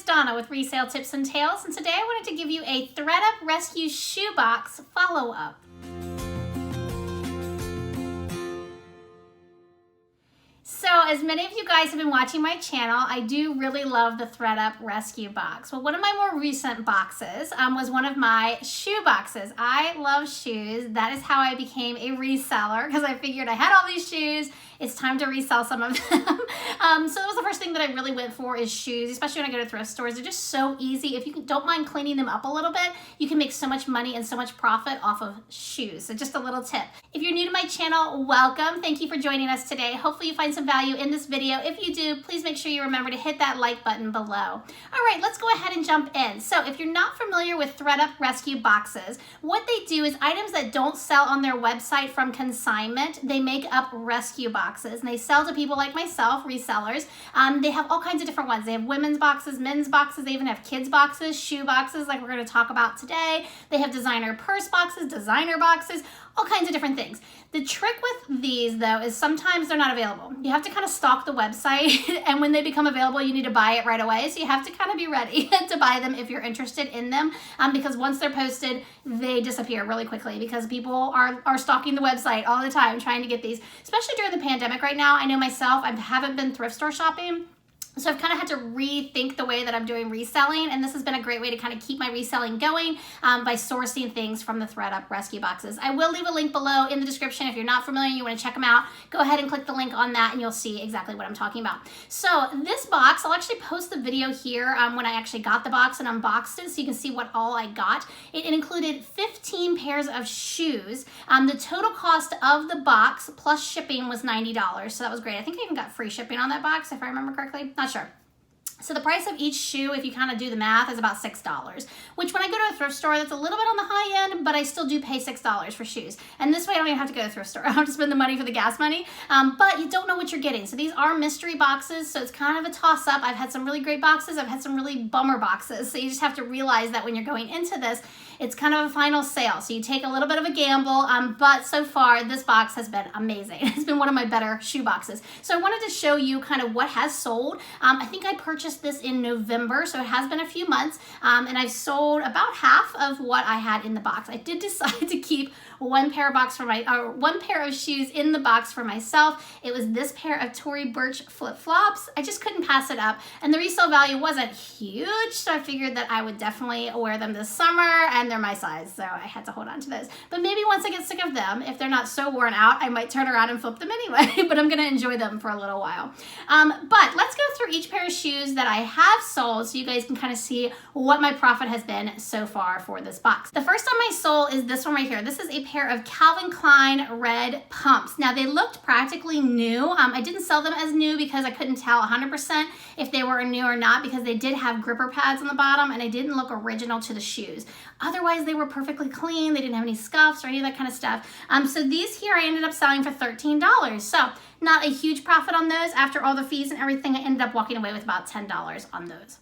Donna with Resale Tips and Tales, and today I wanted to give you a ThredUP Rescue Shoebox follow-up. So as many of you guys have been watching my channel, I do really love the ThredUP Rescue Box. Well, one of my more recent boxes was one of my shoe boxes. I love shoes. That is how I became a reseller, because I figured I had all these shoes. It's time to resell some of them. So that was the first thing that I really went for, is shoes, especially when I go to thrift stores. They're just so easy. If you don't mind cleaning them up a little bit, you can make so much money and so much profit off of shoes. So just a little tip. If you're new to my channel, welcome. Thank you for joining us today. Hopefully you find some value in this video. If you do, please make sure you remember to hit that like button below. All right, let's go ahead and jump in. So if you're not familiar with ThredUP Rescue Boxes, what they do is items that don't sell on their website from consignment, they make up rescue boxes, and they sell to people like myself, resellers. They have all kinds of different ones. They have women's boxes, men's boxes, they even have kids boxes, shoe boxes like we're going to talk about today. They have designer purse boxes, designer boxes, all kinds of different things. The trick with these, though, is sometimes they're not available. You have to kind of stalk the website, and when they become available, you need to buy it right away. So you have to kind of be ready to buy them if you're interested in them, because once they're posted, they disappear really quickly because people are stalking the website all the time trying to get these, especially during the pandemic right now. I know myself, I haven't been thrift store shopping. So I've kind of had to rethink the way that I'm doing reselling, and this has been a great way to kind of keep my reselling going by sourcing things from the ThredUP Rescue Boxes. I will leave a link below in the description. If you're not familiar, you want to check them out, go ahead and click the link on that and you'll see exactly what I'm talking about. So this box, I'll actually post the video here when I actually got the box and unboxed it so you can see what all I got. It included 15 pairs of shoes. The total cost of the box plus shipping was $90, so that was great. I think I even got free shipping on that box if I remember correctly. Not sure. So the price of each shoe, if you kind of do the math, is about $6, which when I go to a thrift store, that's a little bit on the high end, but I still do pay $6 for shoes. And this way I don't even have to go to a thrift store. I don't have to spend the money for the gas money, but you don't know what you're getting. So these are mystery boxes, so it's kind of a toss-up. I've had some really great boxes. I've had some really bummer boxes. So you just have to realize that when you're going into this, it's kind of a final sale. So you take a little bit of a gamble, but so far this box has been amazing. It's been one of my better shoe boxes. So I wanted to show you kind of what has sold. I think I purchased this in November, so it has been a few months, and I've sold about half of what I had in the box. I did decide to keep one pair of shoes in the box for myself. It was this pair of Tory Burch flip-flops. I just couldn't pass it up, and the resale value wasn't huge, so I figured that I would definitely wear them this summer, and they're my size, so I had to hold on to those. But maybe once I get sick of them, if they're not so worn out, I might turn around and flip them anyway, but I'm gonna enjoy them for a little while. But let's go through each pair of shoes that I have sold so you guys can kind of see what my profit has been so far for this box. The first time I sold is this one right here. This is a pair of Calvin Klein red pumps. Now they looked practically new. I didn't sell them as new because I couldn't tell 100% if they were new or not, because they did have gripper pads on the bottom and they didn't look original to the shoes. Otherwise, they were perfectly clean. They didn't have any scuffs or any of that kind of stuff. So these here I ended up selling for $13. So not a huge profit on those. After all the fees and everything, I ended up walking away with about $10 on those.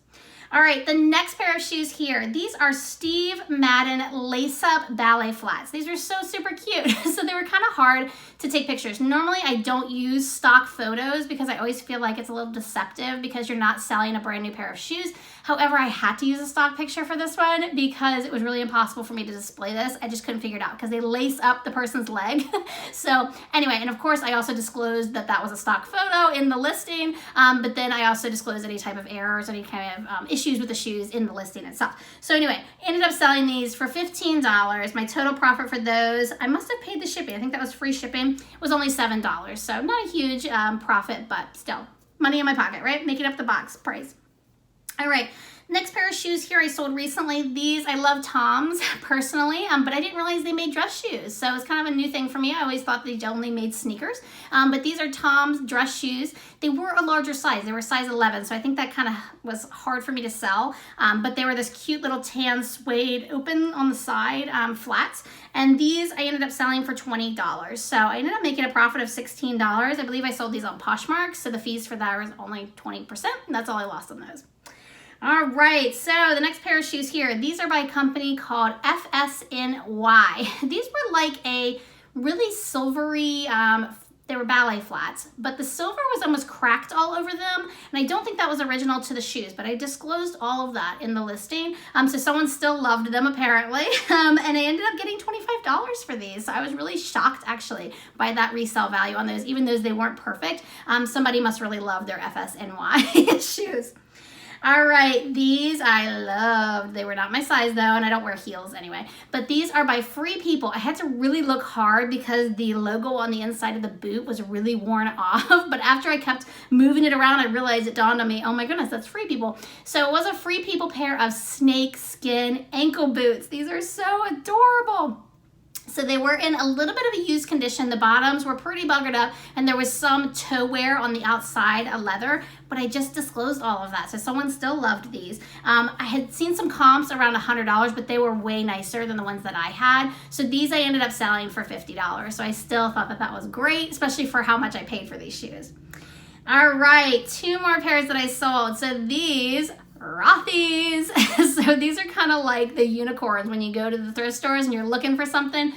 All right, the next pair of shoes here, these are Steve Madden lace-up ballet flats. These are so super cute. So they were kind of hard to take pictures. Normally I don't use stock photos because I always feel like it's a little deceptive because you're not selling a brand new pair of shoes. However, I had to use a stock picture for this one because it was really impossible for me to display this. I just couldn't figure it out because they lace up the person's leg. So anyway, and of course I also disclosed that that was a stock photo in the listing, but then I also disclosed any type of errors, any kind of issues with the shoes in the listing itself. So anyway, ended up selling these for $15. My total profit for those, I must have paid the shipping. I think that was free shipping. It was only $7. So not a huge profit, but still money in my pocket, right? Making up the box price. All right, next pair of shoes here I sold recently. These, I love Toms personally, but I didn't realize they made dress shoes. So it's kind of a new thing for me. I always thought they only made sneakers, but these are Toms dress shoes. They were a larger size. They were size 11, so I think that kind of was hard for me to sell, but they were this cute little tan suede open on the side flats, and these I ended up selling for $20. So I ended up making a profit of $16. I believe I sold these on Poshmark, so the fees for that was only 20%, and that's all I lost on those. All right, so the next pair of shoes here, these are by a company called FSNY. These were like a really silvery They were ballet flats, but the silver was almost cracked all over them. And I don't think that was original to the shoes, but I disclosed all of that in the listing. So someone still loved them apparently. And I ended up getting $25 for these. So I was really shocked actually by that resale value on those, even though they weren't perfect. Somebody must really love their FSNY shoes. All right, these I loved. They were not my size though, and I don't wear heels anyway. But these are by Free People. I had to really look hard because the logo on the inside of the boot was really worn off. But after I kept moving it around, I realized it dawned on me, oh my goodness, that's Free People. So it was a Free People pair of snakeskin ankle boots. These are so adorable. So they were in a little bit of a used condition. The bottoms were pretty buggered up, and there was some toe wear on the outside, a leather, but I just disclosed all of that. So someone still loved these. I had seen some comps around $100, but they were way nicer than the ones that I had. So these I ended up selling for $50. So I still thought that that was great, especially for how much I paid for these shoes. All right, 2 more pairs that I sold. So these Rothy's. So these are kind of like the unicorns when you go to the thrift stores and you're looking for something.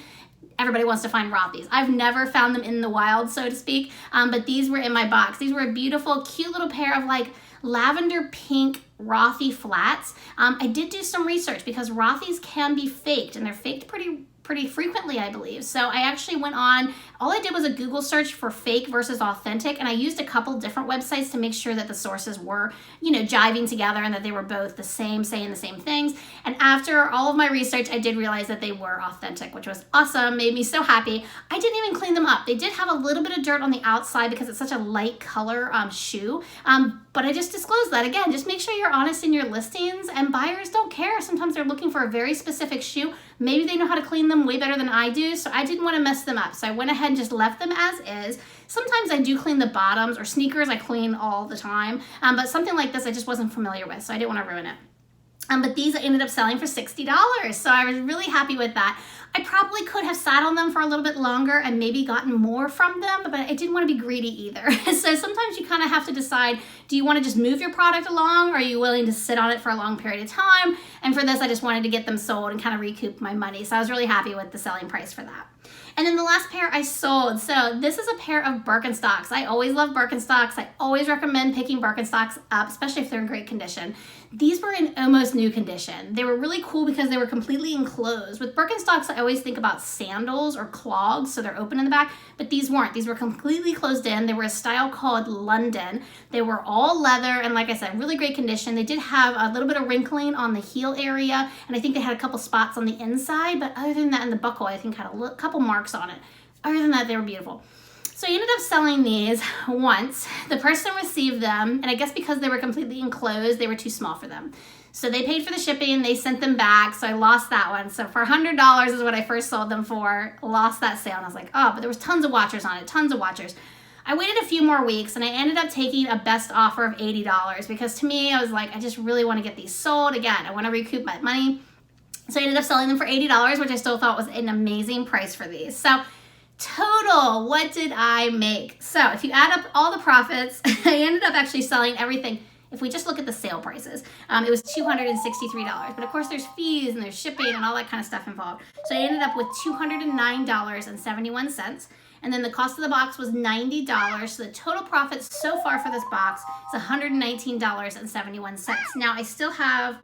Everybody wants to find Rothy's. I've never found them in the wild, so to speak, but these were in my box. These were a beautiful, cute little pair of like lavender pink Rothy flats. I did do some research because Rothy's can be faked, and they're faked pretty frequently, I believe. So I actually went on, all I did was a Google search for fake versus authentic, and I used a couple different websites to make sure that the sources were, you know, jiving together and that they were both the same, saying the same things. And after all of my research, I did realize that they were authentic, which was awesome, made me so happy. I didn't even clean them up. They did have a little bit of dirt on the outside because it's such a light color shoe, but I just disclosed that. Again, just make sure you're honest in your listings, and buyers don't care. Sometimes they're looking for a very specific shoe. Maybe they know how to clean them way better than I do, so I didn't want to mess them up. So I went ahead and just left them as is. Sometimes I do clean the bottoms, or sneakers I clean all the time, but something like this I just wasn't familiar with, so I didn't want to ruin it. But these I ended up selling for $60, so I was really happy with that. I probably could have sat on them for a little bit longer and maybe gotten more from them, but I didn't want to be greedy either. So sometimes you kind of have to decide, do you want to just move your product along, or are you willing to sit on it for a long period of time? And for this, I just wanted to get them sold and kind of recoup my money. So I was really happy with the selling price for that. And then the last pair I sold. So this is a pair of Birkenstocks. I always love Birkenstocks. I always recommend picking Birkenstocks up, especially if they're in great condition. These were in almost new condition. They were really cool because they were completely enclosed. With Birkenstocks, I always think about sandals or clogs, so they're open in the back, but these weren't. These were completely closed in. They were a style called London. They were all leather, and like I said, really great condition. They did have a little bit of wrinkling on the heel area, and I think they had a couple spots on the inside, but other than that, in the buckle, I think had a couple marks on it. Other than that, they were beautiful. So I ended up selling these once. The person received them, and I guess because they were completely enclosed, they were too small for them. So they paid for the shipping, they sent them back, so I lost that one. So for $100 is what I first sold them for, lost that sale, and I was like, oh, but there was tons of watchers on it, tons of watchers. I waited a few more weeks, and I ended up taking a best offer of $80 because to me, I was like, I just really want to get these sold. Again, I want to recoup my money. So I ended up selling them for $80, which I still thought was an amazing price for these. So total, what did I make? So if you add up all the profits, I ended up actually selling everything. If we just look at the sale prices, it was $263. But of course there's fees and there's shipping and all that kind of stuff involved. So I ended up with $209.71. And then the cost of the box was $90. So the total profit so far for this box is $119.71. Now I still have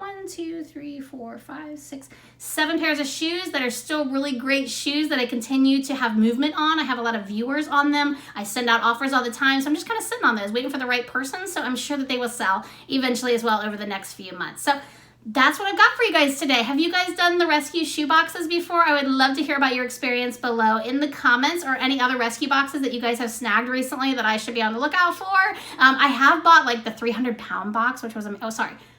7 pairs of shoes that are still really great shoes that I continue to have movement on. I have a lot of viewers on them. I send out offers all the time. So I'm just kind of sitting on those, waiting for the right person. So I'm sure that they will sell eventually as well over the next few months. So that's what I've got for you guys today. Have you guys done the rescue shoe boxes before? I would love to hear about your experience below in the comments, or any other rescue boxes that you guys have snagged recently that I should be on the lookout for. I have bought like the 300-pound box, which was,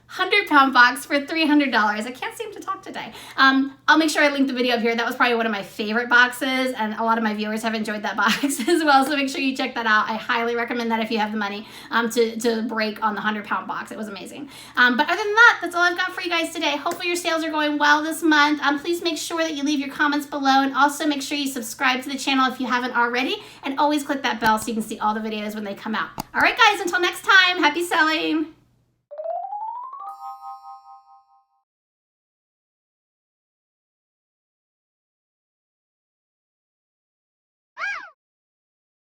100-pound box for $300. I can't seem to talk today. I'll make sure I link the video up here. That was probably one of my favorite boxes, and a lot of my viewers have enjoyed that box as well, so make sure you check that out. I highly recommend that if you have the money to break on the 100-pound box. It was amazing. But other than that, that's all I've got for you guys today. Hopefully your sales are going well this month. Please make sure that you leave your comments below, and also make sure you subscribe to the channel if you haven't already, and always click that bell so you can see all the videos when they come out. All right, guys, until next time, happy selling.